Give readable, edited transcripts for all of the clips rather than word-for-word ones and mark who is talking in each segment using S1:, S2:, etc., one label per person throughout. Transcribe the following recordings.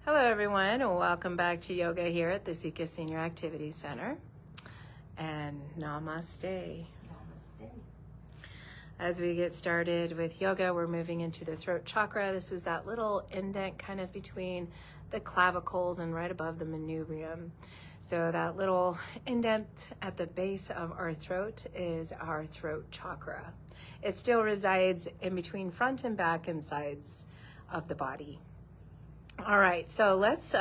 S1: Hello everyone, and welcome back to yoga here at the Sika Senior Activity Center. And namaste.
S2: Namaste.
S1: As we get started with yoga, we're moving into the throat chakra. This is that little indent kind of between the clavicles and right above the manubrium. So that little indent at the base of our throat is our throat chakra. It still resides in between front and back and sides of the body. All right, so let's,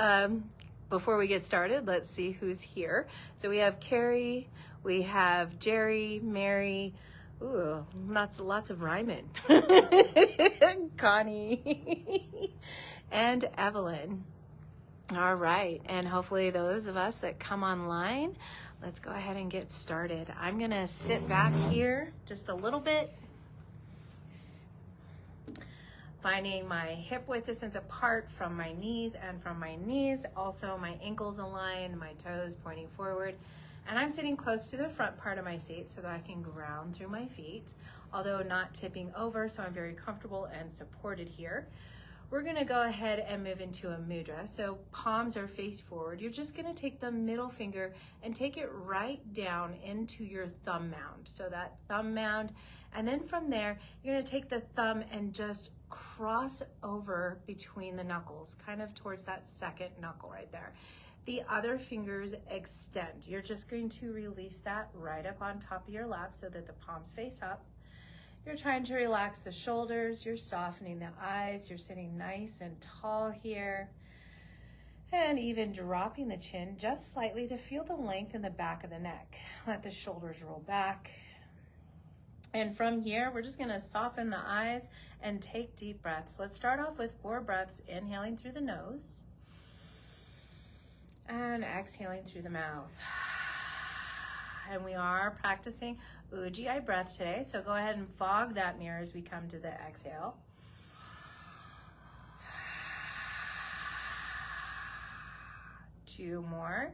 S1: before we get started, let's see who's here. So we have Carrie, we have Jerry, Mary, ooh, lots of rhyming, Connie, and Evelyn. All right, and hopefully those of us that come online, let's go ahead and get started. I'm gonna sit back here just a little bit, finding my hip width distance apart from my knees and from my knees. Also my ankles aligned, my toes pointing forward. And I'm sitting close to the front part of my seat so that I can ground through my feet, although not tipping over, so I'm very comfortable and supported here. We're gonna go ahead and move into a mudra. So palms are face forward. You're just gonna take the middle finger and take it right down into your thumb mound. So that thumb mound, and then from there, you're gonna take the thumb and just cross over between the knuckles, kind of towards that second knuckle right there. The other fingers extend. You're just going to release that right up on top of your lap so that the palms face up. You're trying to relax the shoulders, you're softening the eyes, you're sitting nice and tall here. And even dropping the chin just slightly to feel the length in the back of the neck. Let the shoulders roll back. And from here, we're just gonna soften the eyes and take deep breaths. Let's start off with 4 breaths, inhaling through the nose and exhaling through the mouth. And we are practicing Ujjayi breath today, so go ahead and fog that mirror as we come to the exhale. 2 more.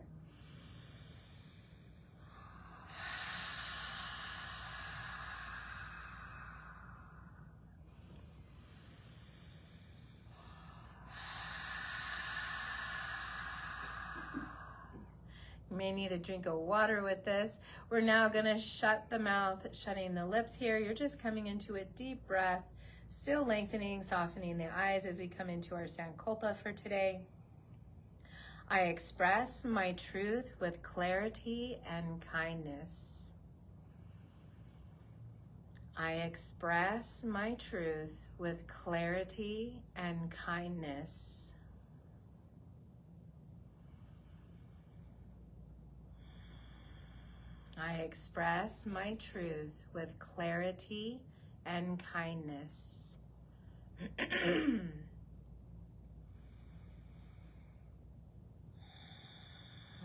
S1: You may need a drink of water with this. We're now gonna shut the mouth, shutting the lips here. You're just coming into a deep breath, still lengthening, softening the eyes as we come into our Sankalpa for today. I express my truth with clarity and kindness. I express my truth with clarity and kindness. I express my truth with clarity and kindness.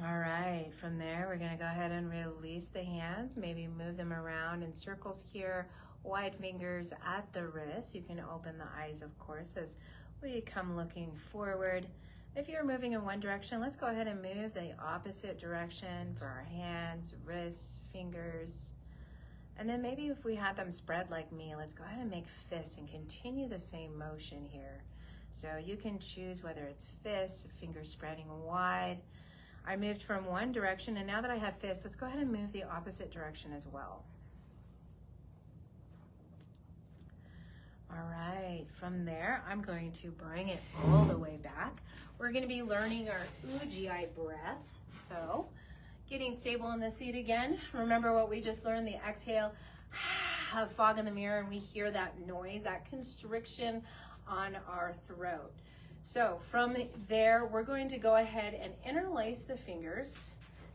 S1: All right, from there, we're gonna go ahead and release the hands, maybe move them around in circles here, wide fingers at the wrist. You can open the eyes, of course, as we come looking forward. If you're moving in one direction, let's go ahead and move the opposite direction for our hands, wrists, fingers. And then maybe if we had them spread like me, let's go ahead and make fists and continue the same motion here. So you can choose whether it's fists, fingers spreading wide. I moved from one direction, and now that I have fists, let's go ahead and move the opposite direction as well. All right, from there, I'm going to bring it all the way back. We're gonna be learning our Ujjayi breath. So, getting stable in the seat again. Remember what we just learned, the exhale, have fog in the mirror, and we hear that noise, that constriction on our throat. So from there, we're going to go ahead and interlace the fingers.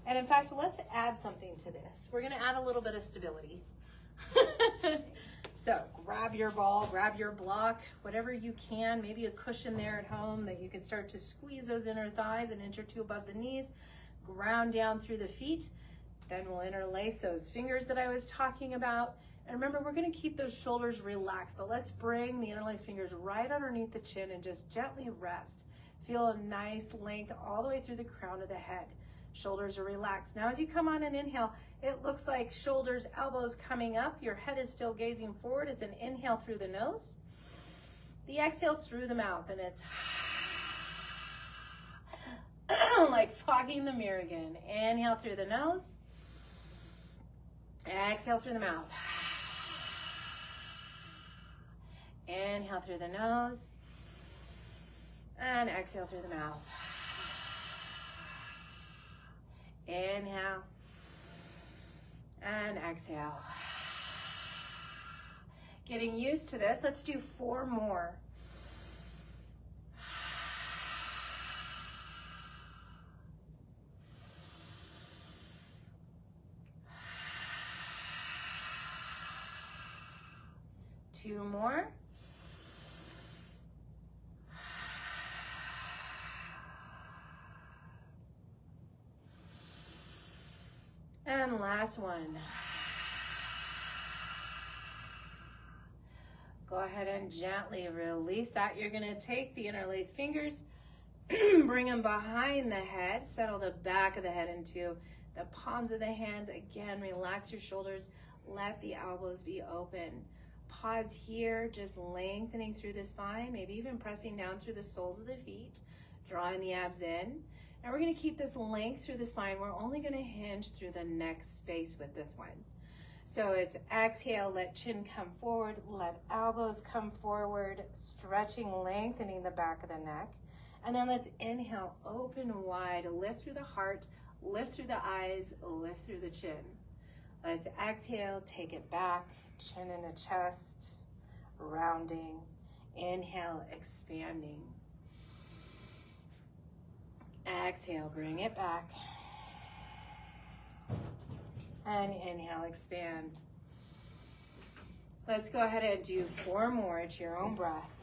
S1: And in fact, let's add something to this. We're gonna add a little bit of stability. So grab your ball, grab your block, whatever you can, maybe a cushion there at home that you can start to squeeze those inner thighs, an inch or two above the knees, ground down through the feet. Then we'll interlace those fingers that I was talking about. And remember, we're gonna keep those shoulders relaxed, but let's bring the interlaced fingers right underneath the chin and just gently rest. Feel a nice length all the way through the crown of the head. Shoulders are relaxed. Now as you come on an inhale, it looks like shoulders, elbows coming up. Your head is still gazing forward. It's an inhale through the nose. The exhale through the mouth, and it's like fogging the mirror again. Inhale through the nose. Exhale through the mouth. Inhale through the nose. And exhale through the mouth. Inhale. And exhale. Getting used to this. Let's do 4 more. Two more. And last one. Go ahead and gently release that. You're gonna take the interlaced fingers, bring them behind the head, settle the back of the head into the palms of the hands. Again, relax your shoulders, let the elbows be open. Pause here, just lengthening through the spine, maybe even pressing down through the soles of the feet, drawing the abs in. And we're gonna keep this length through the spine. We're only gonna hinge through the neck space with this one. So it's exhale, let chin come forward, let elbows come forward, stretching, lengthening the back of the neck. And then let's inhale, open wide, lift through the heart, lift through the eyes, lift through the chin. Let's exhale, take it back, chin in the chest, rounding. Inhale, expanding. Exhale, bring it back. And inhale, expand. Let's go ahead and do 4 more at your own breath.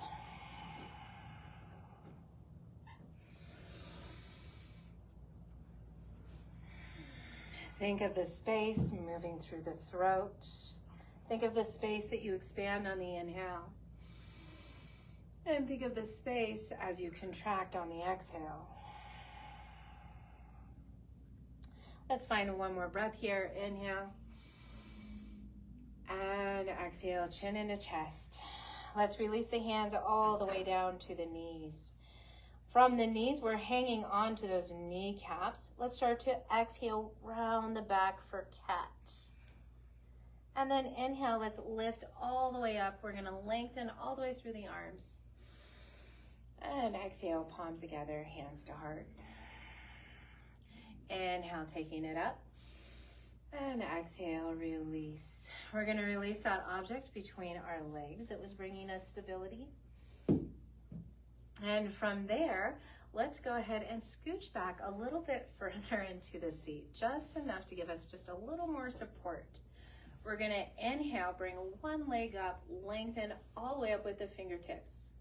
S1: Think of the space moving through the throat. Think of the space that you expand on the inhale. And think of the space as you contract on the exhale. Let's find 1 more breath here. Inhale. And exhale, chin into chest. Let's release the hands all the way down to the knees. From the knees, we're hanging on to those kneecaps. Let's start to exhale, round the back for cat. And then inhale, let's lift all the way up. We're gonna lengthen all the way through the arms. And exhale, palms together, hands to heart. Inhale, taking it up. And exhale, release. We're gonna release that object between our legs that was bringing us stability. And from there, let's go ahead and scooch back a little bit further into the seat, just enough to give us just a little more support. We're gonna inhale, bring 1 leg up, lengthen all the way up with the fingertips.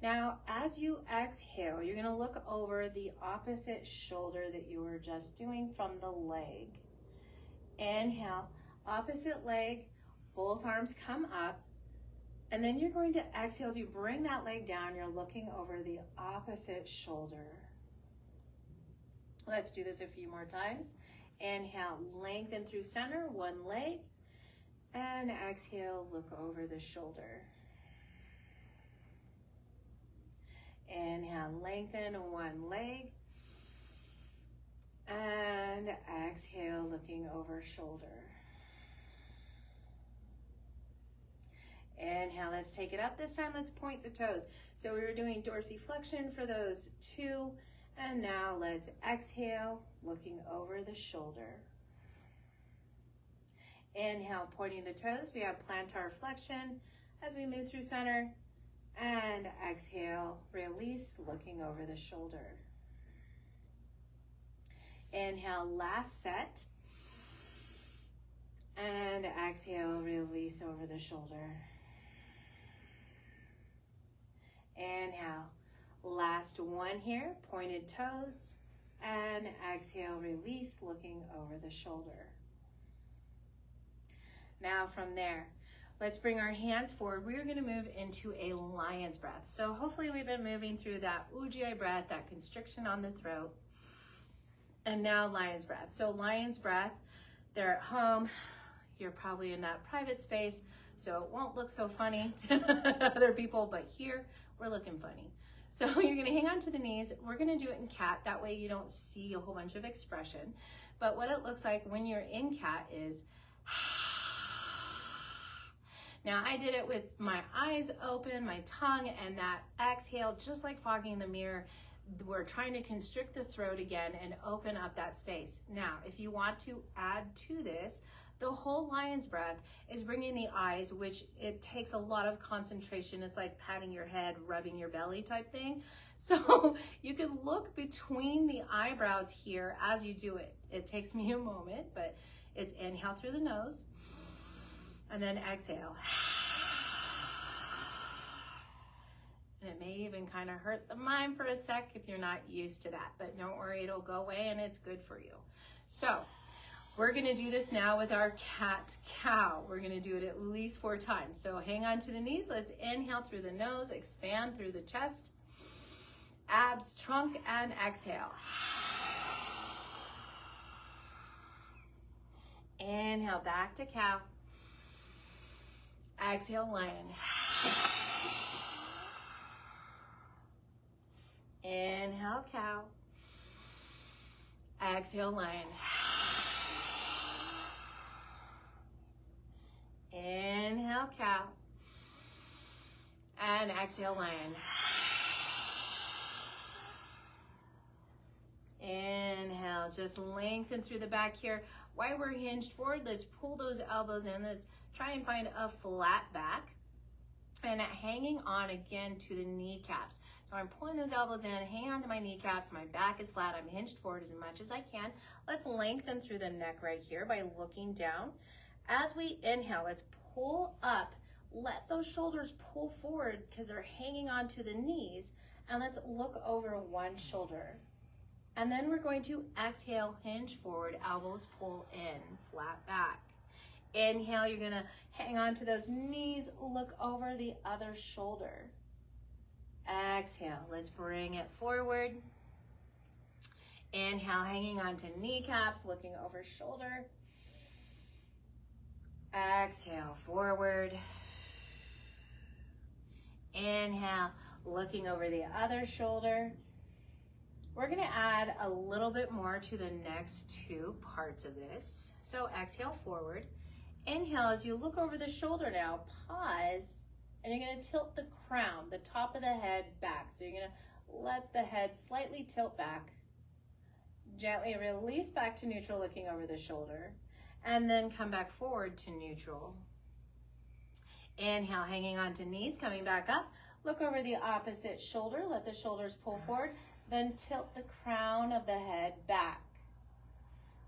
S1: Now, as you exhale, you're gonna look over the opposite shoulder that you were just doing from the leg. Inhale, opposite leg, both arms come up, and then you're going to exhale as you bring that leg down, you're looking over the opposite shoulder. Let's do this a few more times. Inhale, lengthen through center, 1 leg, and exhale, look over the shoulder. Inhale, lengthen 1 leg, and exhale, looking over shoulder. Inhale, let's take it up. This time, let's point the toes. So we were doing dorsiflexion for those 2, and now let's exhale, looking over the shoulder. Inhale, pointing the toes. We have plantar flexion as we move through center, and exhale, release, looking over the shoulder. Inhale, last set, and exhale, release over the shoulder. Inhale, last 1 here, pointed toes, and exhale, release, looking over the shoulder. Now from there, let's bring our hands forward. We're gonna move into a lion's breath. So hopefully we've been moving through that Ujjayi breath, that constriction on the throat, and now lion's breath. So lion's breath, they're at home, you're probably in that private space, so it won't look so funny to other people, but here, we're looking funny. So you're gonna hang on to the knees. We're gonna do it in cat. That way you don't see a whole bunch of expression. But what it looks like when you're in cat is, now I did it with my eyes open, my tongue, and that exhale, just like fogging the mirror. We're trying to constrict the throat again and open up that space. Now, if you want to add to this, the whole lion's breath is bringing the eyes, which it takes a lot of concentration. It's like patting your head, rubbing your belly type thing. So you can look between the eyebrows here as you do it. It takes me a moment, but it's inhale through the nose and then exhale. And it may even kind of hurt the mind for a sec if you're not used to that, but don't worry, it'll go away and it's good for you. So we're gonna do this now with our cat-cow. We're gonna do it at least 4 times. So hang on to the knees. Let's inhale through the nose, expand through the chest, abs, trunk, and exhale. Inhale, back to cow. Exhale, lion. Inhale, cow. Exhale, lion. Inhale, cow. And exhale, lion. Inhale, just lengthen through the back here. While we're hinged forward, let's pull those elbows in. Let's try and find a flat back. And hanging on again to the kneecaps. So I'm pulling those elbows in, hang on to my kneecaps, my back is flat, I'm hinged forward as much as I can. Let's lengthen through the neck right here by looking down. As we inhale, let's pull up. Let those shoulders pull forward because they're hanging on to the knees. And let's look over one shoulder. And then we're going to exhale, hinge forward, elbows pull in, flat back. Inhale, you're gonna hang on to those knees, look over the other shoulder. Exhale, let's bring it forward. Inhale, hanging on to kneecaps, looking over shoulder. Exhale, forward. Inhale, looking over the other shoulder. We're gonna add a little bit more to the next 2 parts of this. So exhale, forward. Inhale, as you look over the shoulder now, pause, and you're gonna tilt the crown, the top of the head back. So you're gonna let the head slightly tilt back, gently release back to neutral, looking over the shoulder, and then come back forward to neutral. Inhale, hanging on to knees, coming back up, look over the opposite shoulder, let the shoulders pull forward, then tilt the crown of the head back.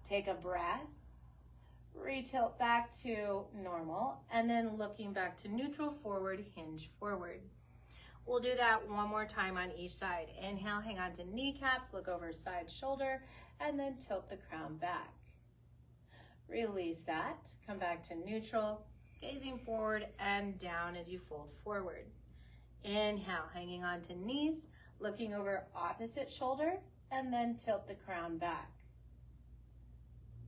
S1: Take a breath. Retilt back to normal, and then looking back to neutral, forward, hinge forward. We'll do that one more time on each side. Inhale, hang on to kneecaps, look over side shoulder, and then tilt the crown back. Release that, come back to neutral, gazing forward and down as you fold forward. Inhale, hanging on to knees, looking over opposite shoulder, and then tilt the crown back.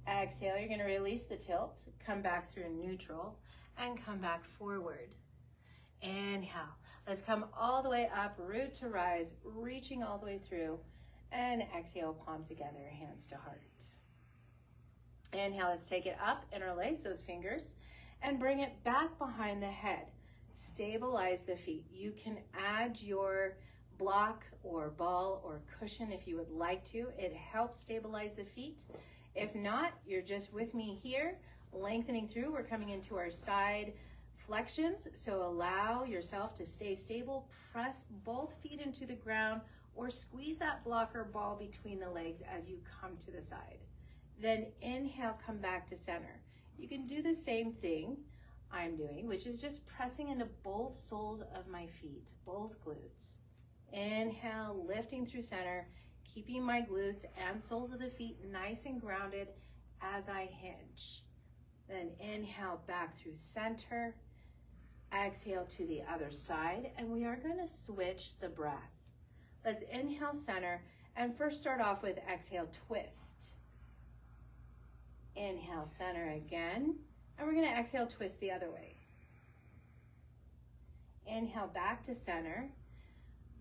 S1: Exhale, you're gonna release the tilt, come back through neutral, and come back forward. Inhale, let's come all the way up, root to rise, reaching all the way through, and exhale, palms together, hands to heart. Inhale, let's take it up, interlace those fingers, and bring it back behind the head. Stabilize the feet. You can add your block or ball or cushion if you would like to. It helps stabilize the feet. If not, you're just with me here, lengthening through. We're coming into our side flexions, so allow yourself to stay stable. Press both feet into the ground or squeeze that block or ball between the legs as you come to the side. Then inhale, come back to center. You can do the same thing I'm doing, which is just pressing into both soles of my feet, both glutes. Inhale, lifting through center, keeping my glutes and soles of the feet nice and grounded as I hinge. Then inhale back through center, exhale to the other side, and we are going to switch the breath. Let's inhale center, and first start off with exhale twist. Inhale center again, and we're going to exhale twist the other way. Inhale back to center.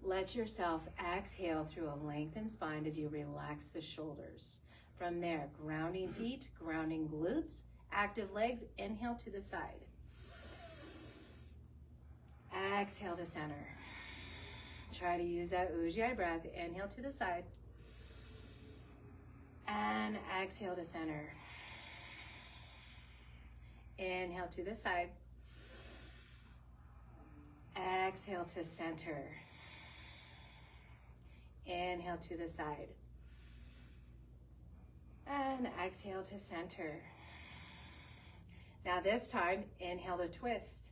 S1: Let yourself exhale through a lengthened spine as you relax the shoulders. From there, grounding feet, grounding glutes, active legs, inhale to the side. Exhale to center. Try to use that Ujjayi breath. Inhale to the side. And exhale to center. Inhale to the side. Exhale to center. Inhale to the side. And exhale to center. Now this time, inhale to twist.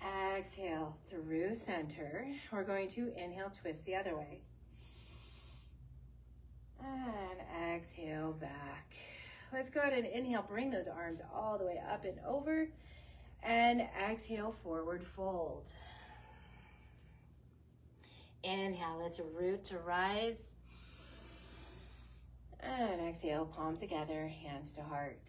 S1: Exhale through center. We're going to inhale, twist the other way. And exhale back. Let's go ahead and inhale, bring those arms all the way up and over. And exhale, forward fold. Inhale, let's root to rise. And exhale, palms together, hands to heart.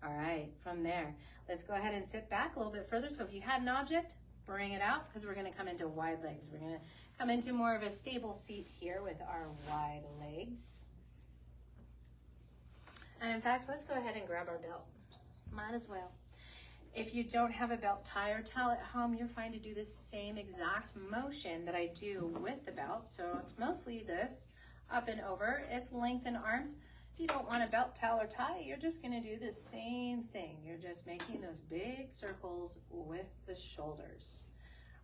S1: All right, from there, let's go ahead and sit back a little bit further. So if you had an object, bring it out because we're gonna come into wide legs. We're gonna come into more of a stable seat here with our wide legs. And in fact, let's go ahead and grab our belt. Might as well. If you don't have a belt tie or towel at home, you're fine to do the same exact motion that I do with the belt. So it's mostly this, up and over. It's lengthen arms. If you don't want a belt, towel, or tie, you're just gonna do the same thing. You're just making those big circles with the shoulders.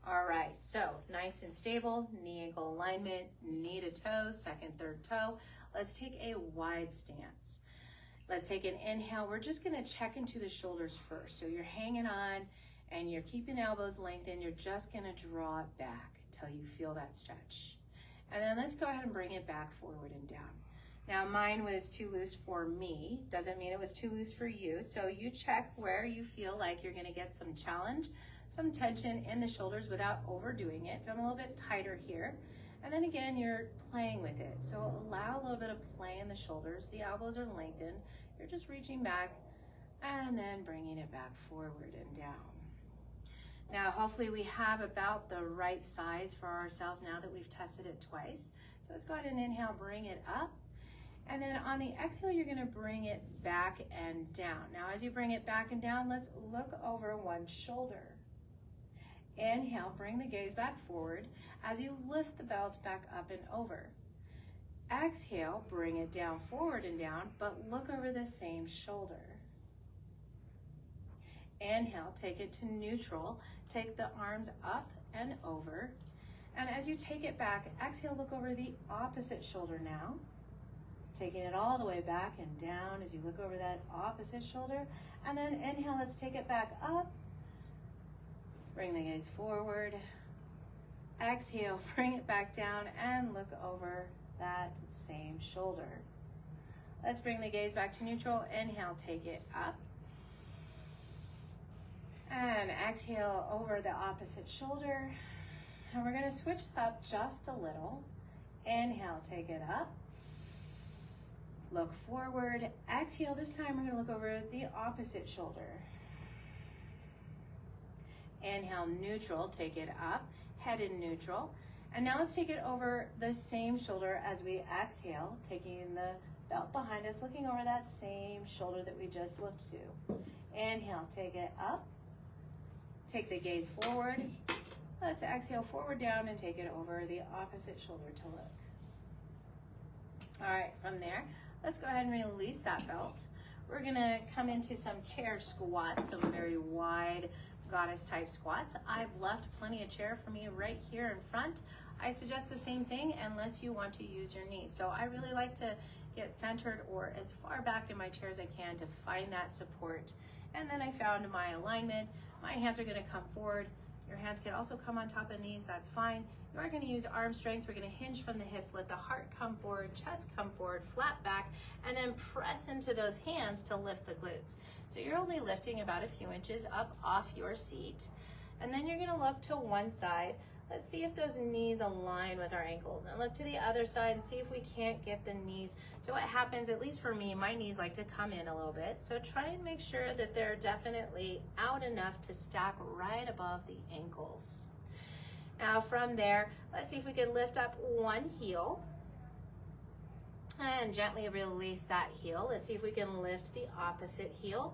S1: All right, so nice and stable, knee ankle alignment, knee to toes, second, third toe. Let's take a wide stance. Let's take an inhale. We're just gonna check into the shoulders first. So you're hanging on and you're keeping elbows lengthened. You're just gonna draw it back until you feel that stretch. And then let's go ahead and bring it back forward and down. Now mine was too loose for me. Doesn't mean it was too loose for you. So you check where you feel like you're gonna get some challenge, some tension in the shoulders without overdoing it. So I'm a little bit tighter here. And then again, you're playing with it. So allow a little bit of play in the shoulders. The elbows are lengthened. You're just reaching back and then bringing it back forward and down. Now, hopefully we have about the right size for ourselves now that we've tested it twice. So let's go ahead and inhale, bring it up. And then on the exhale, you're gonna bring it back and down. Now, as you bring it back and down, let's look over one shoulder. Inhale, bring the gaze back forward as you lift the belt back up and over. Exhale, bring it down, forward and down, but look over the same shoulder. Inhale, take it to neutral. Take the arms up and over. And as you take it back, exhale, look over the opposite shoulder now. Taking it all the way back and down as you look over that opposite shoulder. And then inhale, let's take it back up. Bring the gaze forward. Exhale, bring it back down and look over that same shoulder. Let's bring the gaze back to neutral. Inhale, take it up. And exhale over the opposite shoulder. And we're gonna switch it up just a little. Inhale, take it up. Look forward. Exhale, this time we're gonna look over the opposite shoulder. Inhale, neutral, take it up, head in neutral. And now let's take it over the same shoulder as we exhale, taking the belt behind us, looking over that same shoulder that we just looked to. Inhale, take it up, take the gaze forward. Let's exhale forward down and take it over the opposite shoulder to look. All right, from there, let's go ahead and release that belt. We're gonna come into some chair squats, some very wide goddess type squats. I've left plenty of chair for me right here in front. I suggest the same thing unless you want to use your knees. So I really like to get centered or as far back in my chair as I can to find that support. And then I found my alignment. My hands are gonna come forward. Your hands can also come on top of knees, that's fine. You are gonna use arm strength. We're gonna hinge from the hips, let the heart come forward, chest come forward, flat back, and then press into those hands to lift the glutes. So you're only lifting about a few inches up off your seat. And then you're gonna look to one side. Let's see if those knees align with our ankles, and look to the other side and see if we can't get the knees. So what happens, at least for me, my knees like to come in a little bit. So try and make sure that they're definitely out enough to stack right above the ankles. Now from there, let's see if we can lift up one heel and gently release that heel. Let's see if we can lift the opposite heel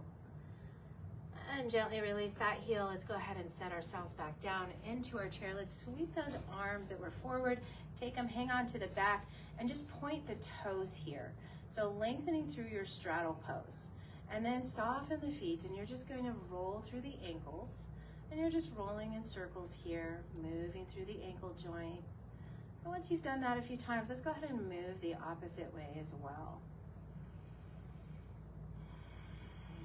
S1: and gently release that heel. Let's go ahead and set ourselves back down into our chair. Let's sweep those arms that were forward, take them, hang on to the back, and just point the toes here. So lengthening through your straddle pose. And then soften the feet, and you're just going to roll through the ankles, and you're just rolling in circles here, moving through the ankle joint. And once you've done that a few times, let's go ahead and move the opposite way as well.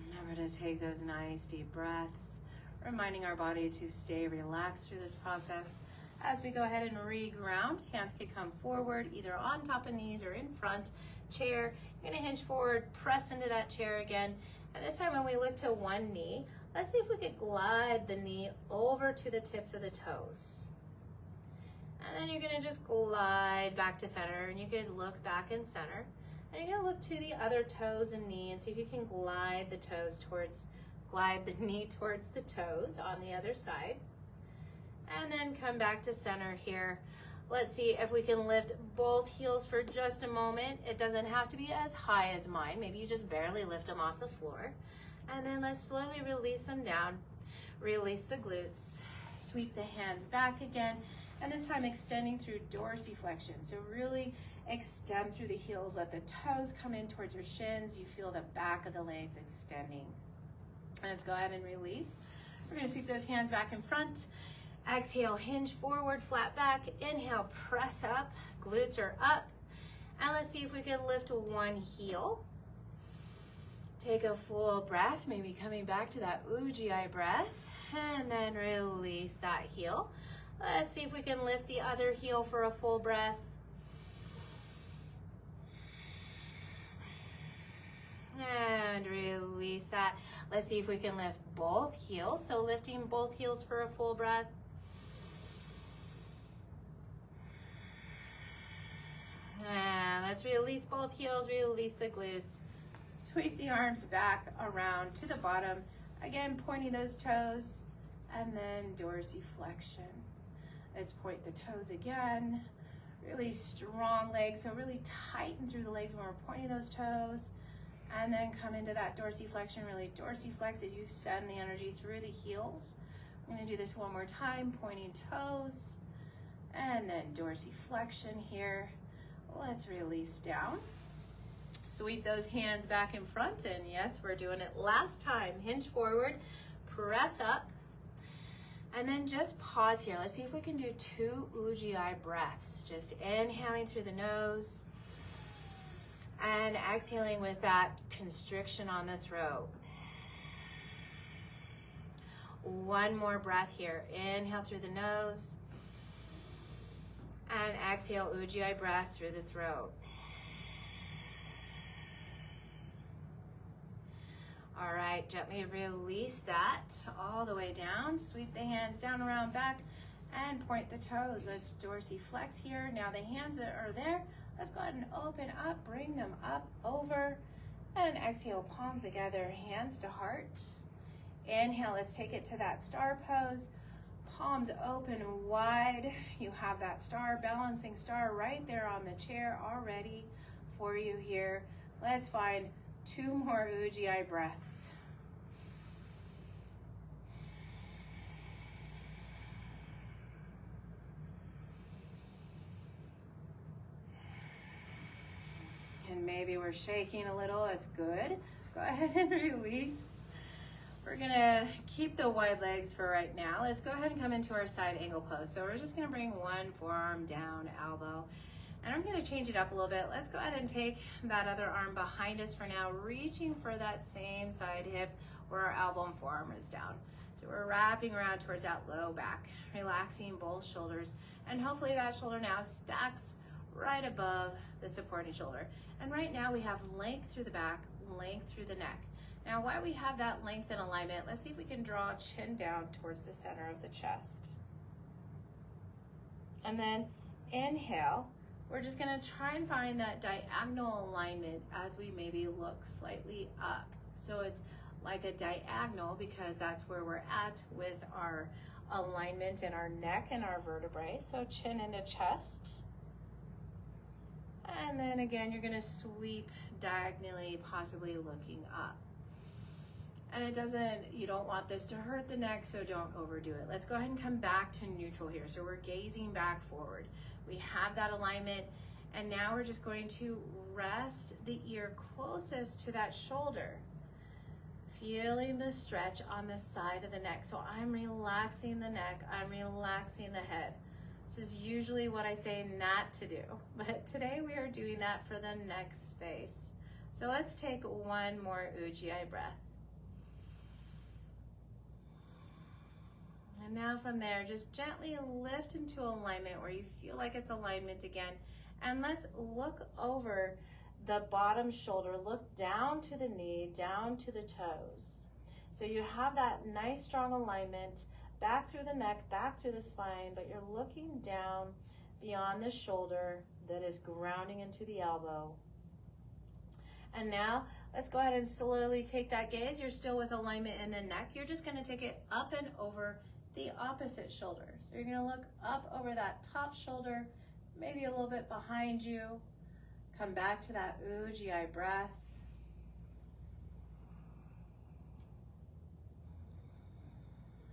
S1: Remember to take those nice deep breaths, reminding our body to stay relaxed through this process. As we go ahead and re-ground, hands can come forward, either on top of knees or in front. Chair, you're gonna hinge forward, press into that chair again. And this time when we look to one knee, let's see if we could glide the knee over to the tips of the toes. And then you're gonna just glide back to center, and you could look back in center. And you're gonna look to the other toes and knee and see if you can glide the knee towards the toes on the other side. And then come back to center here. Let's see if we can lift both heels for just a moment. It doesn't have to be as high as mine. Maybe you just barely lift them off the floor. And then let's slowly release them down. Release the glutes. Sweep the hands back again. And this time extending through dorsiflexion. So really extend through the heels. Let the toes come in towards your shins. You feel the back of the legs extending. Let's go ahead and release. We're going to sweep those hands back in front. Exhale, hinge forward, flat back. Inhale, press up. Glutes are up. And let's see if we can lift one heel. Take a full breath, maybe coming back to that Ujjayi breath. And then release that heel. Let's see if we can lift the other heel for a full breath. And release that. Let's see if we can lift both heels. So lifting both heels for a full breath. And let's release both heels, release the glutes. Sweep the arms back around to the bottom. Again, pointing those toes, and then dorsiflexion. Let's point the toes again. Really strong legs, so really tighten through the legs when we're pointing those toes. And then come into that dorsiflexion, really dorsiflex as you send the energy through the heels. I'm gonna do this one more time, pointing toes, and then dorsiflexion here. Let's release down. Sweep those hands back in front, and yes, we're doing it last time. Hinge forward, press up, and then just pause here. Let's see if we can do 2 Ujjayi breaths. Just inhaling through the nose and exhaling with that constriction on the throat. One more breath here. Inhale through the nose and exhale, Ujjayi breath through the throat. All right, gently release that all the way down. Sweep the hands down, around, back, and point the toes. Let's dorsiflex here. Now the hands are there. Let's go ahead and open up, bring them up, over, and exhale, palms together, hands to heart. Inhale, let's take it to that star pose. Palms open wide. You have that star, balancing star right there on the chair already for you here. Let's find 2 more Ujjayi breaths. And maybe we're shaking a little, that's good. Go ahead and release. We're gonna keep the wide legs for right now. Let's go ahead and come into our side angle pose. So we're just gonna bring one forearm down, elbow. And I'm gonna change it up a little bit. Let's go ahead and take that other arm behind us for now, reaching for that same side hip where our elbow and forearm is down. So we're wrapping around towards that low back, relaxing both shoulders. And hopefully that shoulder now stacks right above the supporting shoulder. And right now we have length through the back, length through the neck. Now while we have that length and alignment, let's see if we can draw chin down towards the center of the chest. And then inhale. We're just gonna try and find that diagonal alignment as we maybe look slightly up. So it's like a diagonal because that's where we're at with our alignment in our neck and our vertebrae. So chin into chest. And then again, you're gonna sweep diagonally, possibly looking up. And you don't want this to hurt the neck, so don't overdo it. Let's go ahead and come back to neutral here. So we're gazing back forward. We have that alignment, and now we're just going to rest the ear closest to that shoulder. Feeling the stretch on the side of the neck. So I'm relaxing the neck, I'm relaxing the head. This is usually what I say not to do, but today we are doing that for the neck space. So let's take one more Ujjayi breath. And now from there, just gently lift into alignment where you feel like it's alignment again. And let's look over the bottom shoulder, look down to the knee, down to the toes. So you have that nice strong alignment back through the neck, back through the spine, but you're looking down beyond the shoulder that is grounding into the elbow. And now let's go ahead and slowly take that gaze. You're still with alignment in the neck. You're just gonna take it up and over the opposite shoulder. So you're gonna look up over that top shoulder, maybe a little bit behind you. Come back to that Ujjayi breath.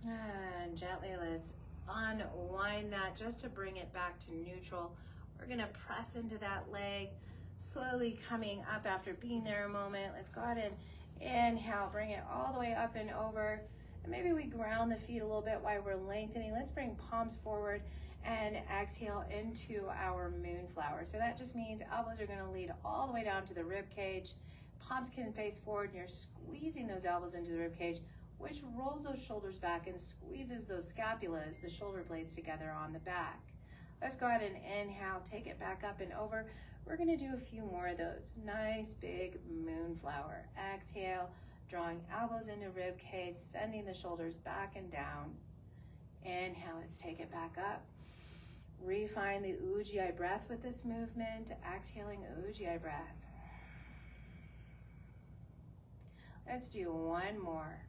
S1: And gently let's unwind that just to bring it back to neutral. We're gonna press into that leg, slowly coming up after being there a moment. Let's go ahead and inhale, bring it all the way up and over. And maybe we ground the feet a little bit while we're lengthening. Let's bring palms forward and exhale into our moonflower. So that just means elbows are gonna lead all the way down to the rib cage. Palms can face forward and you're squeezing those elbows into the rib cage, which rolls those shoulders back and squeezes those scapulas, the shoulder blades together on the back. Let's go ahead and inhale, take it back up and over. We're gonna do a few more of those. Nice big moonflower. Exhale, drawing elbows into rib cage, sending the shoulders back and down. Inhale, let's take it back up. Refine the Ujjayi breath with this movement. Exhaling Ujjayi breath. Let's do one more.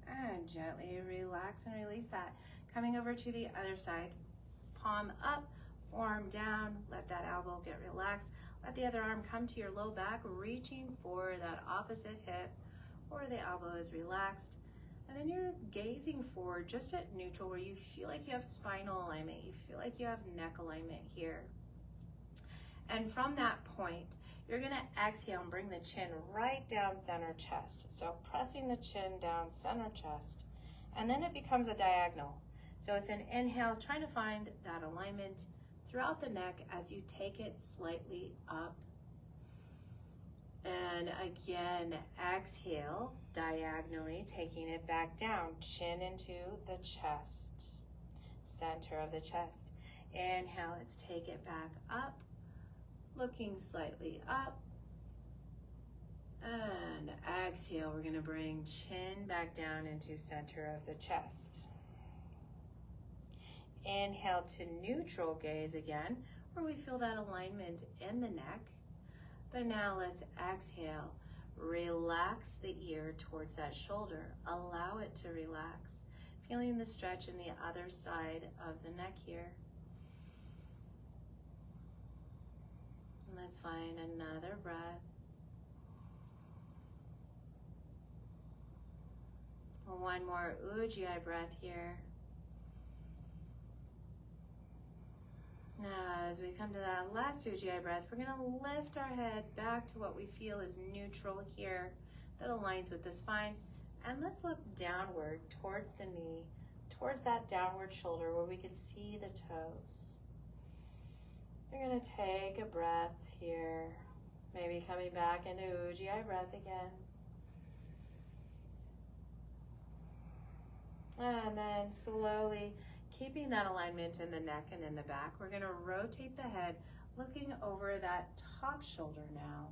S1: And gently relax and release that. Coming over to the other side. Palm up, forearm down. Let that elbow get relaxed. Let the other arm come to your low back, reaching for that opposite hip, or the elbow is relaxed. And then you're gazing forward just at neutral where you feel like you have spinal alignment, you feel like you have neck alignment here. And from that point, you're gonna exhale and bring the chin right down center chest. So pressing the chin down center chest, and then it becomes a diagonal. So it's an inhale, trying to find that alignment throughout the neck as you take it slightly up. And again, exhale, diagonally, taking it back down, chin into the chest, center of the chest. Inhale, let's take it back up, looking slightly up. And exhale, we're gonna bring chin back down into center of the chest. Inhale to neutral gaze again, where we feel that alignment in the neck. But now let's exhale, relax the ear towards that shoulder. Allow it to relax. Feeling the stretch in the other side of the neck here. And let's find another breath. One more Ujjayi breath here. Now, as we come to that last Ujjayi breath, we're gonna lift our head back to what we feel is neutral here, that aligns with the spine. And let's look downward towards the knee, towards that downward shoulder where we can see the toes. You're gonna take a breath here, maybe coming back into Ujjayi breath again. And then slowly, keeping that alignment in the neck and in the back, we're gonna rotate the head, looking over that top shoulder now.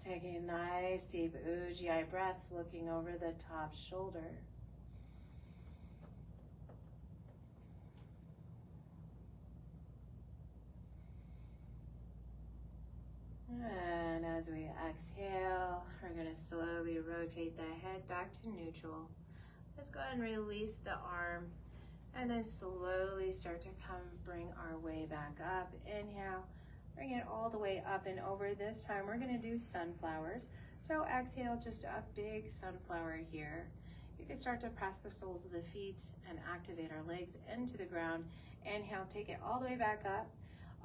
S1: taking nice deep Ujjayi breaths, looking over the top shoulder. And as we exhale, we're going to slowly rotate the head back to neutral. Let's go ahead and release the arm and then slowly start to bring our way back up. Inhale, bring it all the way up and over. This time we're going to do sunflowers. So exhale, just a big sunflower here. You can start to press the soles of the feet and activate our legs into the ground. Inhale, take it all the way back up.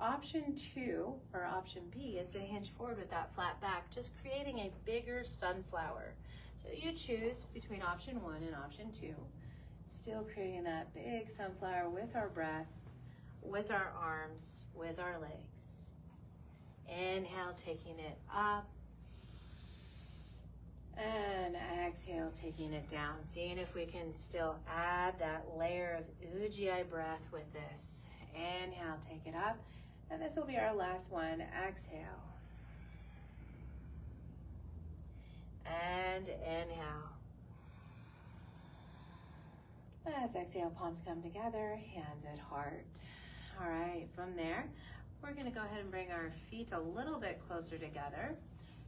S1: Option 2, or option B, is to hinge forward with that flat back, just creating a bigger sunflower. So you choose between option 1 and option 2, still creating that big sunflower with our breath, with our arms, with our legs. Inhale, taking it up. And exhale, taking it down. Seeing if we can still add that layer of Ujjayi breath with this. Inhale, take it up. And this will be our last one. Exhale. And inhale. As exhale, palms come together, hands at heart. All right, from there, we're going to go ahead and bring our feet a little bit closer together.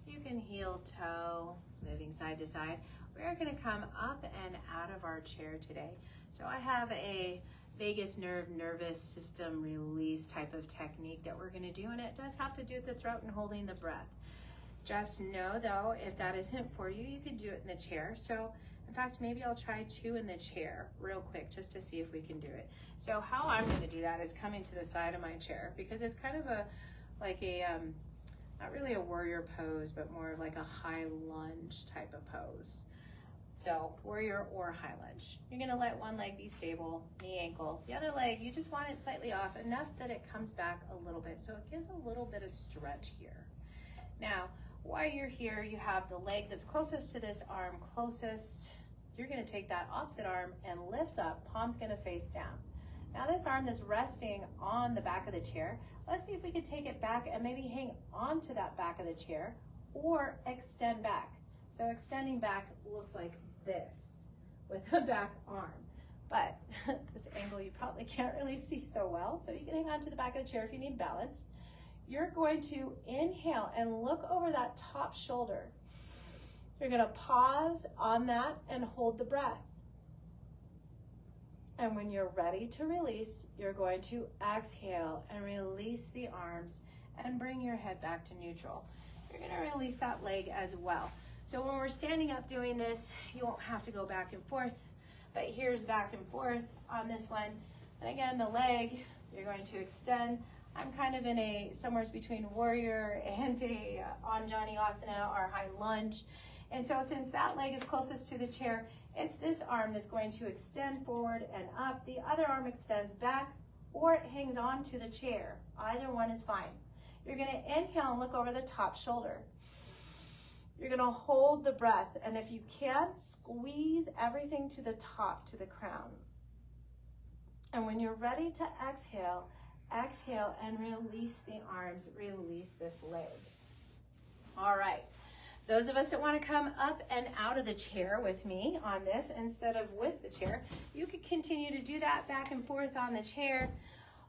S1: You can heel toe, moving side to side. We're going to come up and out of our chair today. So I have a vagus nerve, nervous system release type of technique that we're going to do, and it does have to do with the throat and holding the breath. Just know though, if that isn't for you, you can do it in the chair. So in fact, maybe I'll try 2 in the chair real quick just to see if we can do it. So how I'm going to do that is coming to the side of my chair, because it's kind of not really a warrior pose, but more of like a high lunge type of pose. So warrior or high lunge. You're going to let one leg be stable, knee, ankle. The other leg, you just want it slightly off, enough that it comes back a little bit. So it gives a little bit of stretch here. Now, while you're here, you have the leg that's closest to this arm, closest. You're going to take that opposite arm and lift up, palm's going to face down. Now this arm that's resting on the back of the chair, let's see if we could take it back and maybe hang on to that back of the chair or extend back. So extending back looks like this with the back arm. But this angle you probably can't really see so well, so you can hang on to the back of the chair if you need balance. You're going to inhale and look over that top shoulder. You're going to pause on that and hold the breath. And when you're ready to release, you're going to exhale and release the arms and bring your head back to neutral. You're going to release that leg as well. So when we're standing up doing this, you won't have to go back and forth, but here's back and forth on this one. And again, the leg, you're going to extend. I'm kind of in somewhere between warrior and a Anjali Asana or high lunge. And so since that leg is closest to the chair, it's this arm that's going to extend forward and up. The other arm extends back, or it hangs on to the chair. Either one is fine. You're going to inhale and look over the top shoulder. You're going to hold the breath, and if you can, squeeze everything to the top, to the crown. And when you're ready to exhale, exhale and release the arms, release this leg. All right. Those of us that want to come up and out of the chair with me on this instead of with the chair, you could continue to do that back and forth on the chair.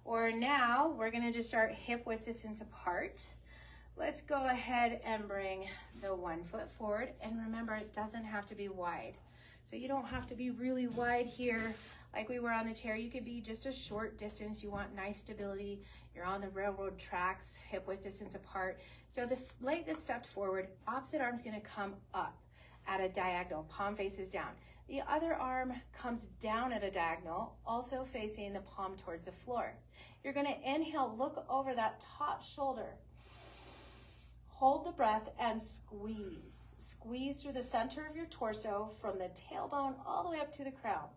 S1: Or now we're going to just start hip width distance apart. Let's go ahead and bring the 1 foot forward. And remember, it doesn't have to be wide. So you don't have to be really wide here like we were on the chair. You could be just a short distance. You want nice stability. You're on the railroad tracks, hip width distance apart. So the leg that's stepped forward, opposite arm's gonna come up at a diagonal, palm faces down. The other arm comes down at a diagonal, also facing the palm towards the floor. You're gonna inhale, look over that top shoulder. Hold the breath and squeeze. Squeeze through the center of your torso from the tailbone all the way up to the crown.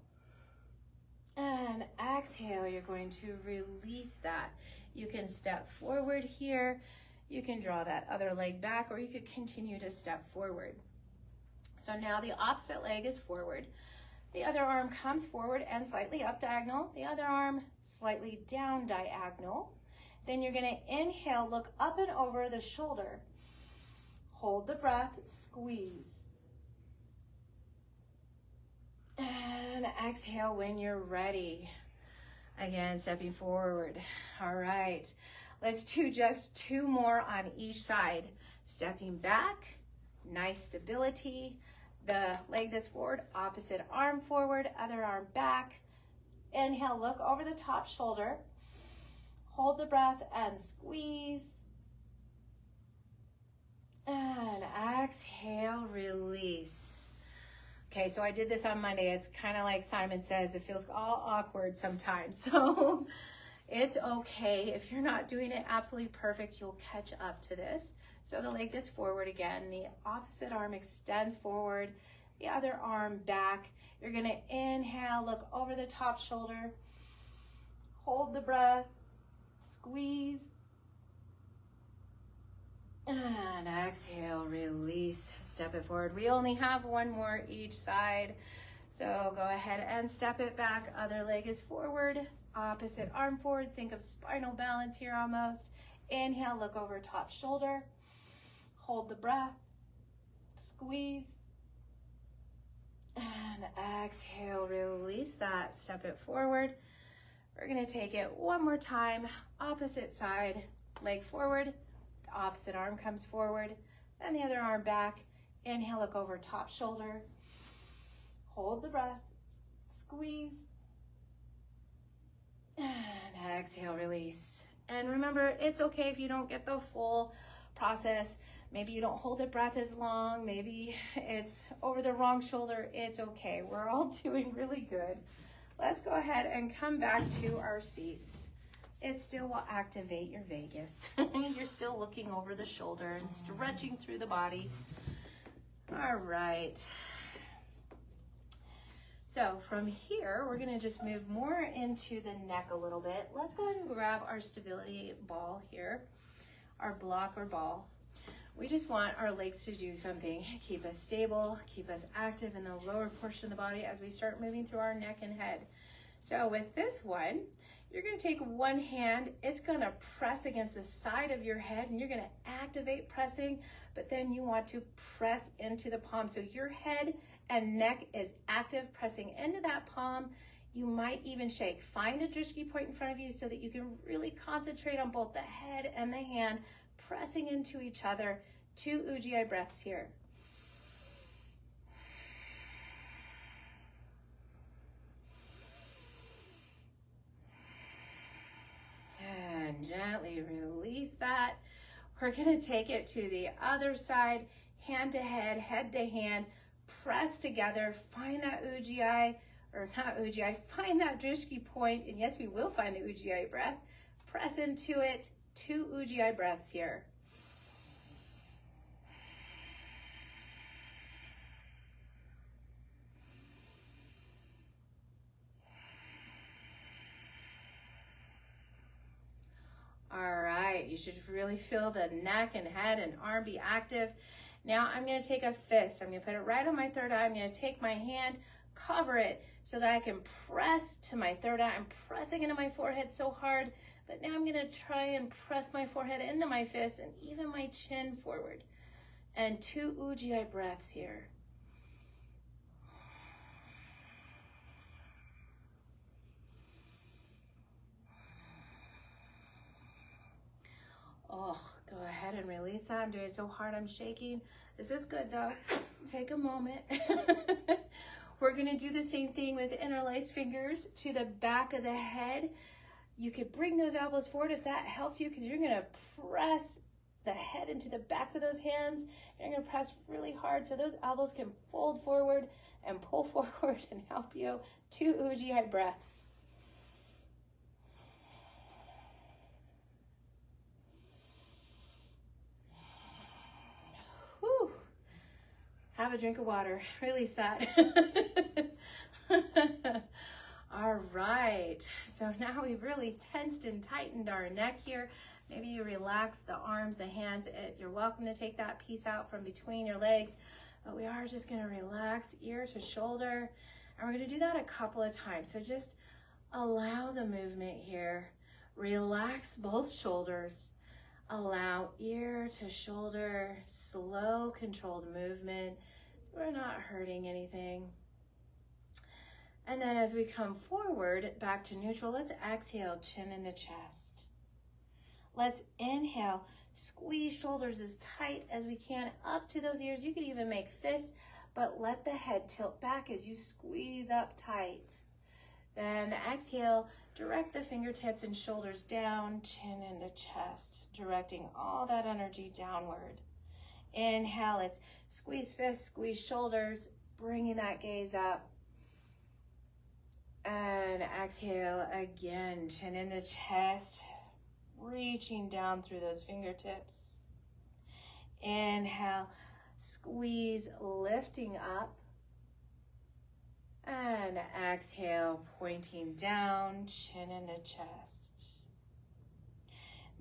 S1: And exhale, you're going to release that. You can step forward here. You can draw that other leg back, or you could continue to step forward. So now the opposite leg is forward. The other arm comes forward and slightly up diagonal. The other arm slightly down diagonal. Then you're going to inhale, look up and over the shoulder. Hold the breath, squeeze. And exhale when you're ready. Again, stepping forward. All right, let's do just 2 more on each side. Stepping back, nice stability. The leg that's forward, opposite arm forward, other arm back. Inhale, look over the top shoulder. Hold the breath and squeeze. And exhale, release. Okay, so I did this on Monday. It's kind of like Simon says, it feels all awkward sometimes. So it's okay. If you're not doing it absolutely perfect, you'll catch up to this. So the leg that's forward again, the opposite arm extends forward, the other arm back. You're gonna inhale, look over the top shoulder, hold the breath, squeeze, and exhale, release, step it forward. We only have 1 more each side. So go ahead and step it back. Other leg is forward, opposite arm forward. Think of spinal balance here almost. Inhale, look over top shoulder. Hold the breath, squeeze, and exhale, release that. Step it forward. We're gonna take it 1 more time. Opposite side, leg forward. The opposite arm comes forward, and the other arm back. Inhale, look over top shoulder. Hold the breath, squeeze, and exhale, release. And remember, it's okay if you don't get the full process. Maybe you don't hold the breath as long. Maybe it's over the wrong shoulder. It's okay. We're all doing really good. Let's go ahead and come back to our seats. It still will activate your vagus. You're still looking over the shoulder and stretching through the body. All right. So from here, we're gonna just move more into the neck a little bit. Let's go ahead and grab our stability ball here, our block or ball. We just want our legs to do something, keep us stable, keep us active in the lower portion of the body as we start moving through our neck and head. So with this one, you're gonna take one hand, it's gonna press against the side of your head and you're gonna activate pressing, but then you want to press into the palm. So your head and neck is active, pressing into that palm. You might even shake. Find a drishti point in front of you so that you can really concentrate on both the head and the hand, pressing into each other. 2 Ujjayi breaths here. And gently release that. We're gonna take it to the other side, hand to head to hand, press together, find that Ujjayi, or not Ujjayi, find that drishti point, and yes, we will find the Ujjayi breath. Press into it, 2 Ujjayi breaths here. All right, you should really feel the neck and head and arm be active. Now I'm gonna take a fist. I'm gonna put it right on my third eye. I'm gonna take my hand, cover it so that I can press to my third eye. I'm pressing into my forehead so hard, but now I'm gonna try and press my forehead into my fist and even my chin forward. And 2 Ujjayi breaths here. Oh, go ahead and release that. I'm doing it so hard, I'm shaking. This is good though. Take a moment. We're gonna do the same thing with interlaced fingers to the back of the head. You could bring those elbows forward if that helps you, because you're gonna press the head into the backs of those hands. You're gonna press really hard so those elbows can fold forward and pull forward and help you. 2 Ujjayi breaths. Whew. Have a drink of water. Release that. All right. So now we've really tensed and tightened our neck here. Maybe you relax the arms, the hands. You're welcome to take that piece out from between your legs. But we are just going to relax ear to shoulder. And we're going to do that a couple of times. So just allow the movement here. Relax both shoulders. Allow ear to shoulder, slow, controlled movement. So we're not hurting anything. And then as we come forward, back to neutral, let's exhale, chin into chest. Let's inhale, squeeze shoulders as tight as we can up to those ears. You could even make fists, but let the head tilt back as you squeeze up tight. Then exhale, direct the fingertips and shoulders down, chin into chest, directing all that energy downward. Inhale, it's squeeze fists, squeeze shoulders, bringing that gaze up. And exhale again, chin into chest, reaching down through those fingertips. Inhale, squeeze, lifting up. And exhale, pointing down, chin into chest.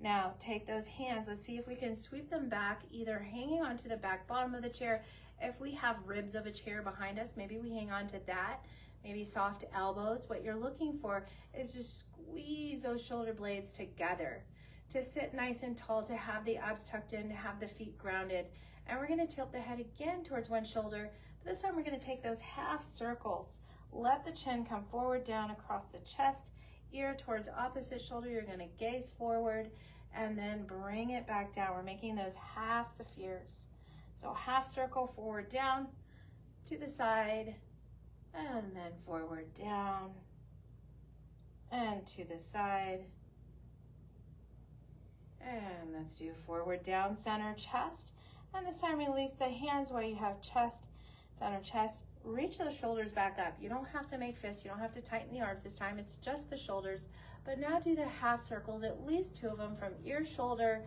S1: Now take those hands, let's see if we can sweep them back, either hanging onto the back bottom of the chair. If we have ribs of a chair behind us, maybe we hang on to that, maybe soft elbows. What you're looking for is just squeeze those shoulder blades together to sit nice and tall, to have the abs tucked in, to have the feet grounded. And we're gonna tilt the head again towards one shoulder. But this time we're gonna take those half circles. Let the chin come forward, down across the chest, ear towards opposite shoulder. You're gonna gaze forward and then bring it back down. We're making those half spheres. So half circle, forward, down, to the side, and then forward, down, and to the side. And let's do forward, down, center, chest. And this time release the hands while you have chest, center, chest. Reach those shoulders back up. You don't have to make fists. You don't have to tighten the arms this time. It's just the shoulders. But now do the half circles, at least 2 of them, from ear, shoulder,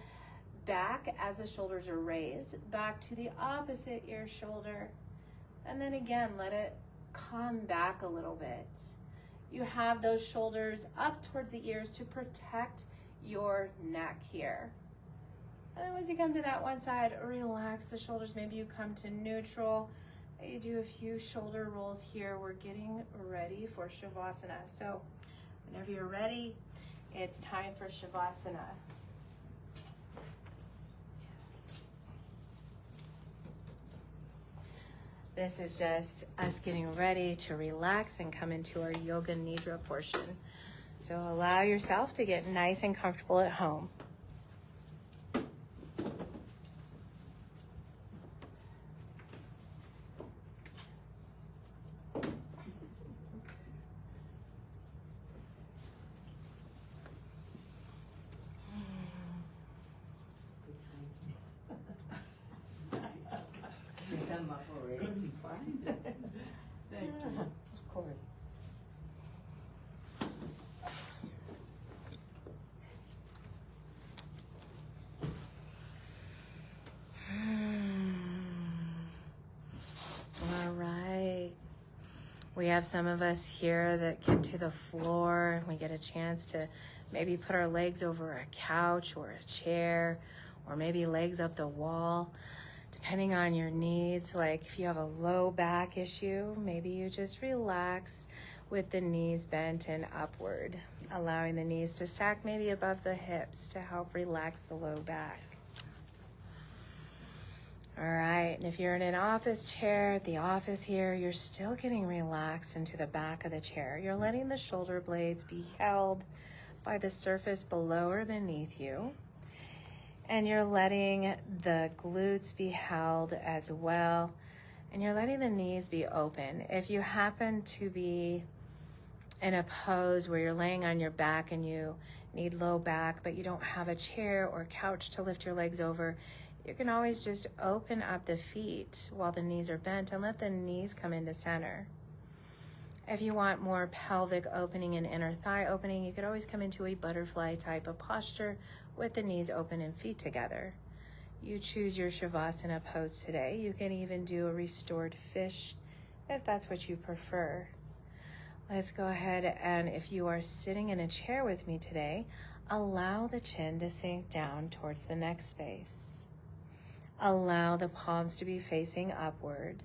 S1: back as the shoulders are raised, back to the opposite ear, shoulder. And then again, let it come back a little bit. You have those shoulders up towards the ears to protect your neck here. And then once you come to that one side, relax the shoulders. Maybe you come to neutral. You do a few shoulder rolls here. We're getting ready for Shavasana. So whenever you're ready, it's time for Shavasana. This is just us getting ready to relax and come into our Yoga Nidra portion. So allow yourself to get nice and comfortable at home. Of course. All right. We have some of us here that get to the floor and we get a chance to maybe put our legs over a couch or a chair, or maybe legs up the wall, depending on your needs. Like if you have a low back issue, maybe you just relax with the knees bent and upward, allowing the knees to stack maybe above the hips to help relax the low back. All right, and if you're in an office chair at the office here, you're still getting relaxed into the back of the chair. You're letting the shoulder blades be held by the surface below or beneath you. And you're letting the glutes be held as well. And you're letting the knees be open. If you happen to be in a pose where you're laying on your back and you need low back, but you don't have a chair or couch to lift your legs over, you can always just open up the feet while the knees are bent and let the knees come into center. If you want more pelvic opening and inner thigh opening, you could always come into a butterfly type of posture with the knees open and feet together. You choose your Shavasana pose today. You can even do a restored fish if that's what you prefer. Let's go ahead, and if you are sitting in a chair with me today, allow the chin to sink down towards the neck space. Allow the palms to be facing upward.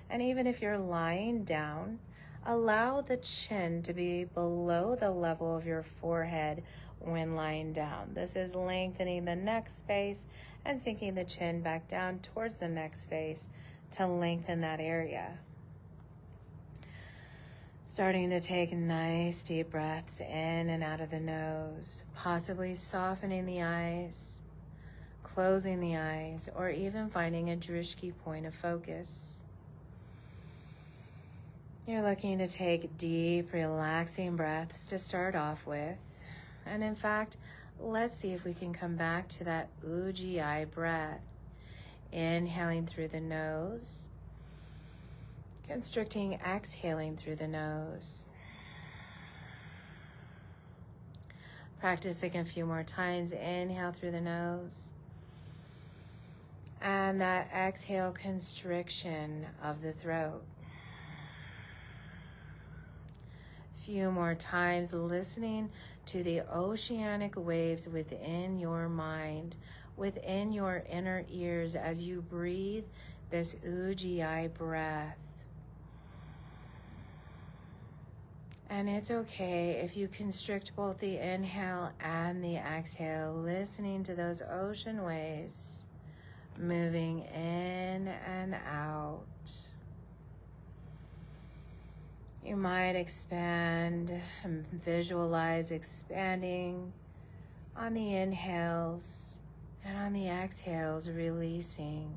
S1: And even if you're lying down, allow the chin to be below the level of your forehead when lying down. This is lengthening the neck space and sinking the chin back down towards the neck space to lengthen that area. Starting to take nice deep breaths in and out of the nose, possibly softening the eyes, closing the eyes, or even finding a drishti point of focus. You're looking to take deep, relaxing breaths to start off with. And in fact, let's see if we can come back to that Ujjayi breath. Inhaling through the nose, constricting, exhaling through the nose. Practicing a few more times. Inhale through the nose. And that exhale, constriction of the throat. Few more times, listening to the oceanic waves within your mind, within your inner ears as you breathe this Ujjayi breath. And it's okay if you constrict both the inhale and the exhale, listening to those ocean waves moving in and out. You might expand and visualize expanding on the inhales and on the exhales, releasing.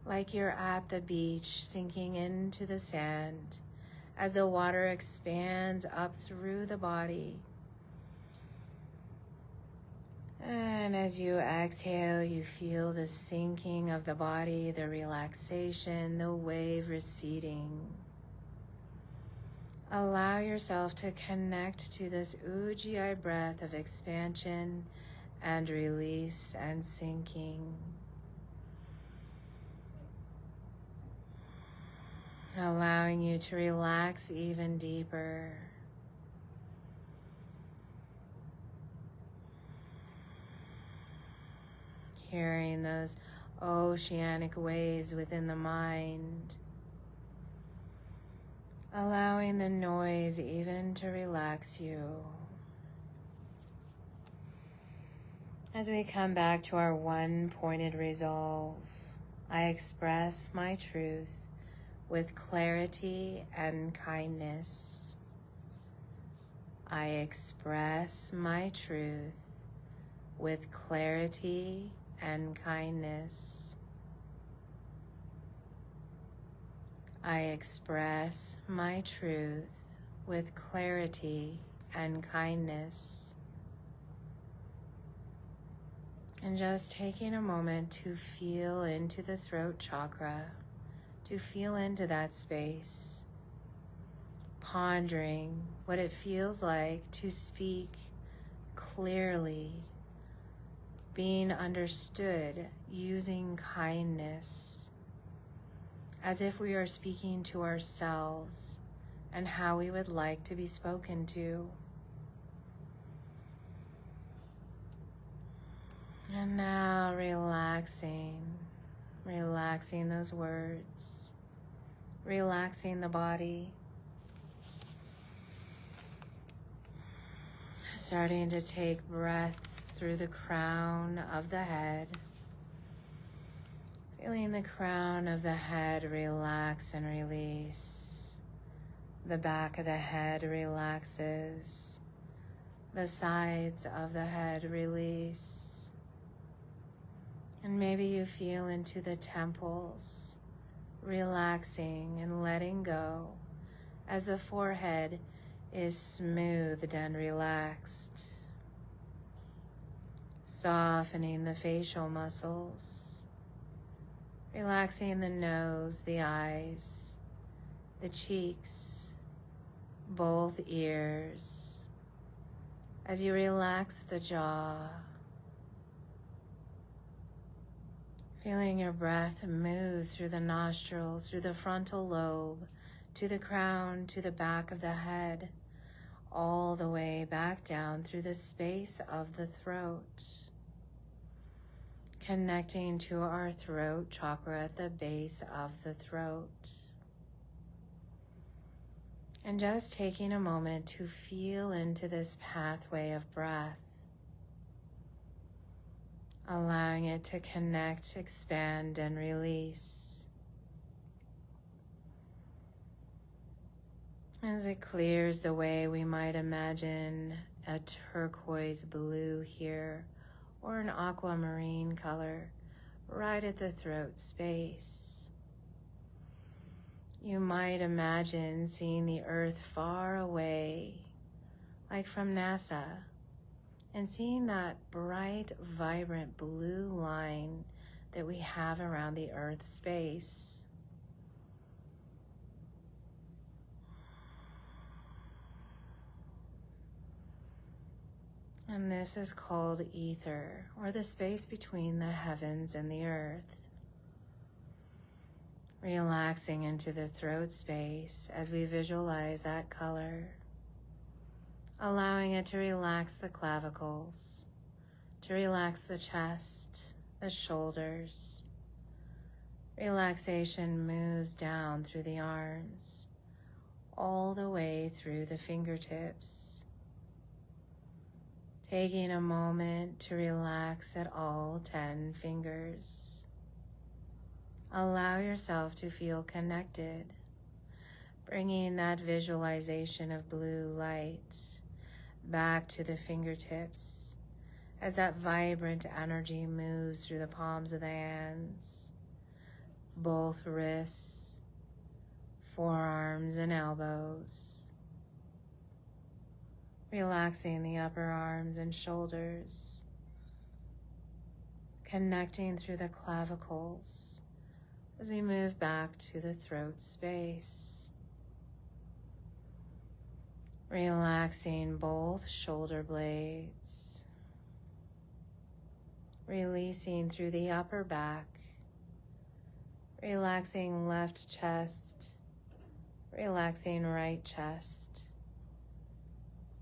S1: Like you're at the beach, sinking into the sand as the water expands up through the body. And as you exhale, you feel the sinking of the body, the relaxation, the wave receding. Allow yourself to connect to this Ujjayi breath of expansion and release and sinking. Allowing you to relax even deeper. Hearing those oceanic waves within the mind. Allowing the noise even to relax you. As we come back to our one-pointed resolve, I express my truth with clarity and kindness. I express my truth with clarity and kindness. I express my truth with clarity and kindness. And just taking a moment to feel into the throat chakra, to feel into that space, pondering what it feels like to speak clearly, being understood using kindness, as if we are speaking to ourselves and how we would like to be spoken to. And now relaxing those words, relaxing the body, starting to take breaths through the crown of the head, feeling the crown of the head relax and release. The back of the head relaxes, the sides of the head release. And maybe you feel into the temples, relaxing and letting go as the forehead is smoothed and relaxed. Softening the facial muscles, relaxing the nose, the eyes, the cheeks, both ears, as you relax the jaw. Feeling your breath move through the nostrils, through the frontal lobe, to the crown, to the back of the head, all the way back down through the space of the throat. Connecting to our throat chakra at the base of the throat. And just taking a moment to feel into this pathway of breath, allowing it to connect, expand, and release. As it clears the way, we might imagine a turquoise blue here, or an aquamarine color right at the throat space. You might imagine seeing the earth far away, like from NASA, and seeing that bright, vibrant blue line that we have around the earth space. And this is called ether, or the space between the heavens and the earth. Relaxing into the throat space as we visualize that color, allowing it to relax the clavicles, to relax the chest, the shoulders. Relaxation moves down through the arms, all the way through the fingertips. Taking a moment to relax at all 10 fingers. Allow yourself to feel connected, bringing that visualization of blue light back to the fingertips as that vibrant energy moves through the palms of the hands, both wrists, forearms, and elbows. Relaxing the upper arms and shoulders, connecting through the clavicles as we move back to the throat space. Relaxing both shoulder blades, releasing through the upper back, relaxing left chest, relaxing right chest,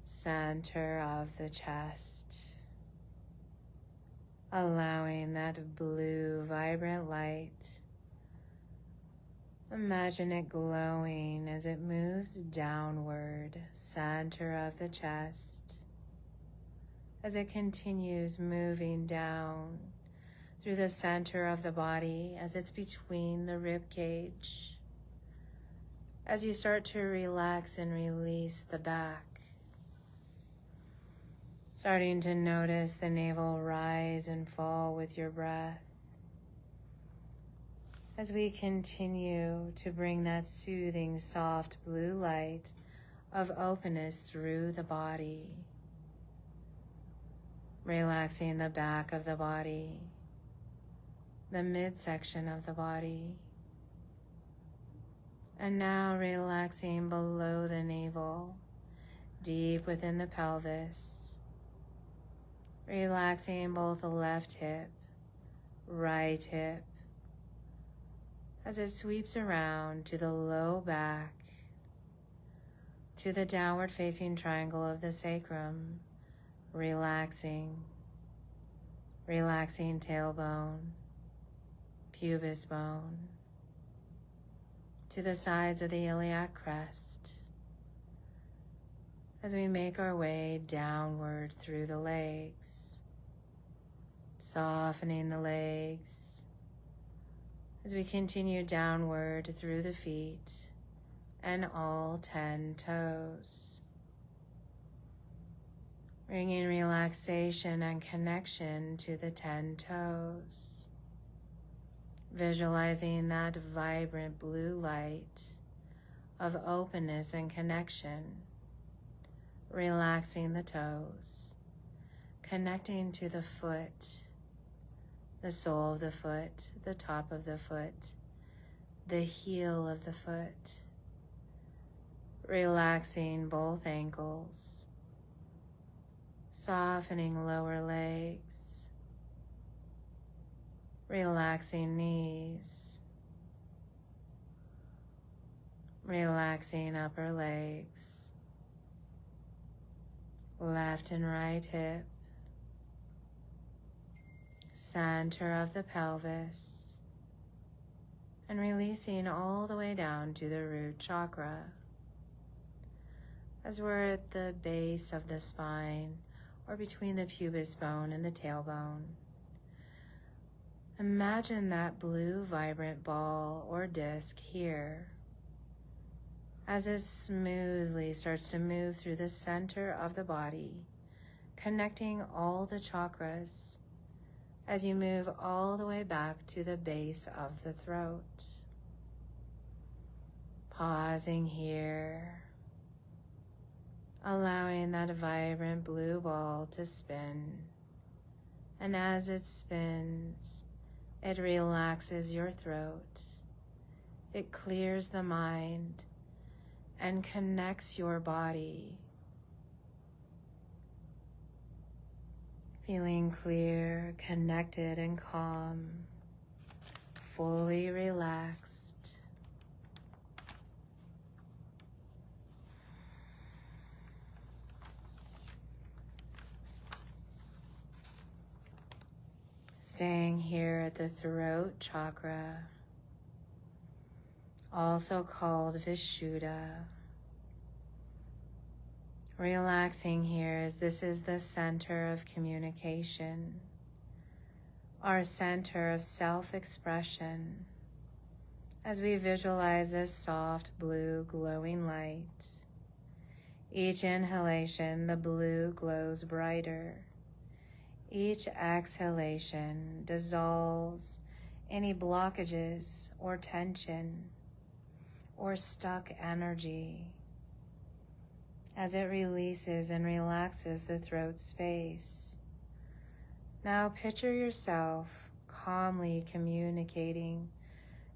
S1: center of the chest, allowing that blue vibrant light. Imagine it glowing as it moves downward, center of the chest, as it continues moving down through the center of the body as it's between the rib cage. As you start to relax and release the back, starting to notice the navel rise and fall with your breath. As we continue to bring that soothing, soft blue light of openness through the body, relaxing the back of the body, the midsection of the body, and now relaxing below the navel, deep within the pelvis, relaxing both the left hip, right hip, as it sweeps around to the low back, to the downward facing triangle of the sacrum, relaxing tailbone, pubis bone, to the sides of the iliac crest, as we make our way downward through the legs, softening the legs, as we continue downward through the feet and all 10 toes. Bringing relaxation and connection to the 10 toes. Visualizing that vibrant blue light of openness and connection. Relaxing the toes. Connecting to the foot, the sole of the foot, the top of the foot, the heel of the foot. Relaxing both ankles, softening lower legs, relaxing knees, relaxing upper legs, left and right hip, center of the pelvis, and releasing all the way down to the root chakra. as we're at the base of the spine or between the pubis bone and the tailbone. Imagine that blue vibrant ball or disc here as it smoothly starts to move through the center of the body, connecting all the chakras as you move all the way back to the base of the throat. Pausing here, allowing that vibrant blue ball to spin. And as it spins, it relaxes your throat. It clears the mind and connects your body. Feeling clear, connected, and calm, fully relaxed. Staying here at the throat chakra, also called Vishuddha. Relaxing here as this is the center of communication, our center of self-expression, as we visualize this soft blue glowing light. Each inhalation, the blue glows brighter. Each exhalation dissolves any blockages or tension or stuck energy as it releases and relaxes the throat space. Now picture yourself calmly communicating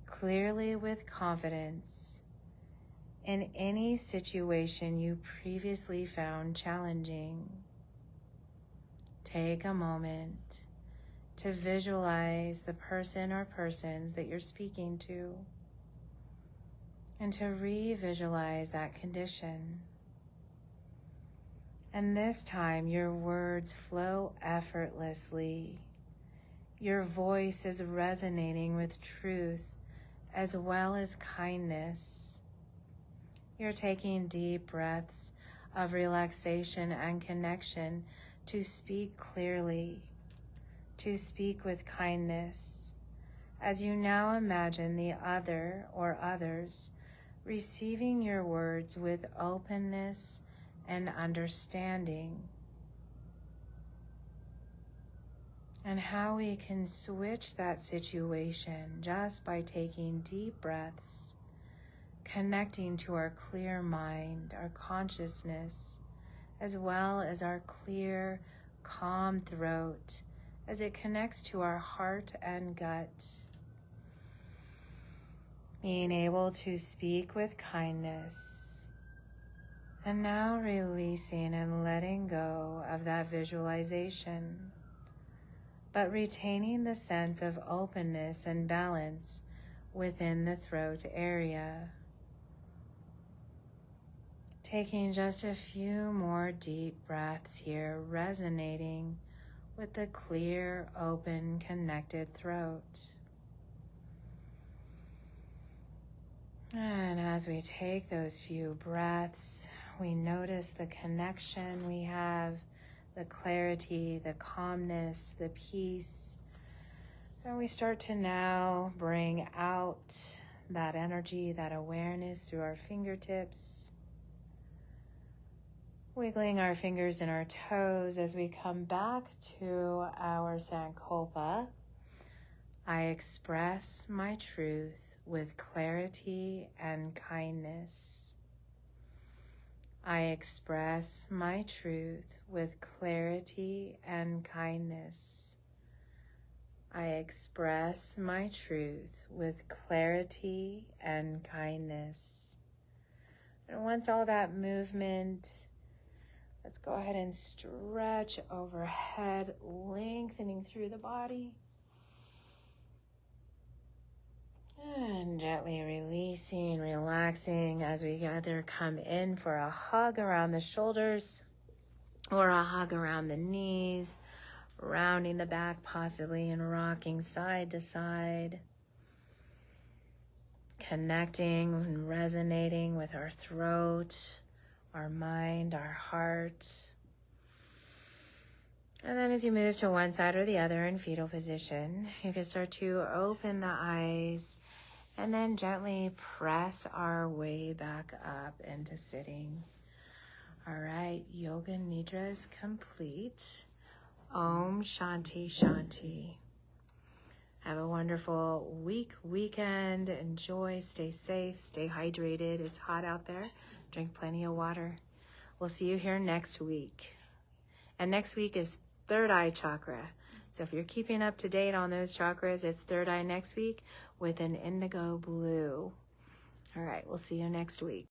S1: clearly with confidence in any situation you previously found challenging. Take a moment to visualize the person or persons that you're speaking to and to re-visualize that condition. And this time your words flow effortlessly. Your voice is resonating with truth as well as kindness. You're taking deep breaths of relaxation and connection to speak clearly, to speak with kindness, as you now imagine the other or others receiving your words with openness and understanding, and how we can switch that situation just by taking deep breaths, connecting to our clear mind, our consciousness, as well as our clear, calm throat as it connects to our heart and gut. Being able to speak with kindness. And now releasing and letting go of that visualization, but retaining the sense of openness and balance within the throat area. Taking just a few more deep breaths here, resonating with the clear, open, connected throat. And as we take those few breaths, we notice the connection we have, the clarity, the calmness, the peace. And we start to now bring out that energy, that awareness through our fingertips, wiggling our fingers and our toes as we come back to our Sankalpa. I express my truth with clarity and kindness. I express my truth with clarity and kindness. I express my truth with clarity and kindness. And once all that movement, let's go ahead and stretch overhead, lengthening through the body. And gently releasing, relaxing as we either come in for a hug around the shoulders or a hug around the knees, rounding the back possibly and rocking side to side. Connecting and resonating with our throat, our mind, our heart. And then as you move to one side or the other in fetal position, you can start to open the eyes and then gently press our way back up into sitting. All right, Yoga Nidra is complete. Om Shanti Shanti. Have a wonderful weekend. Enjoy, stay safe, stay hydrated. It's hot out there. Drink plenty of water. We'll see you here next week. And next week is third eye chakra. So if you're keeping up to date on those chakras, it's third eye next week with an indigo blue. All right, we'll see you next week.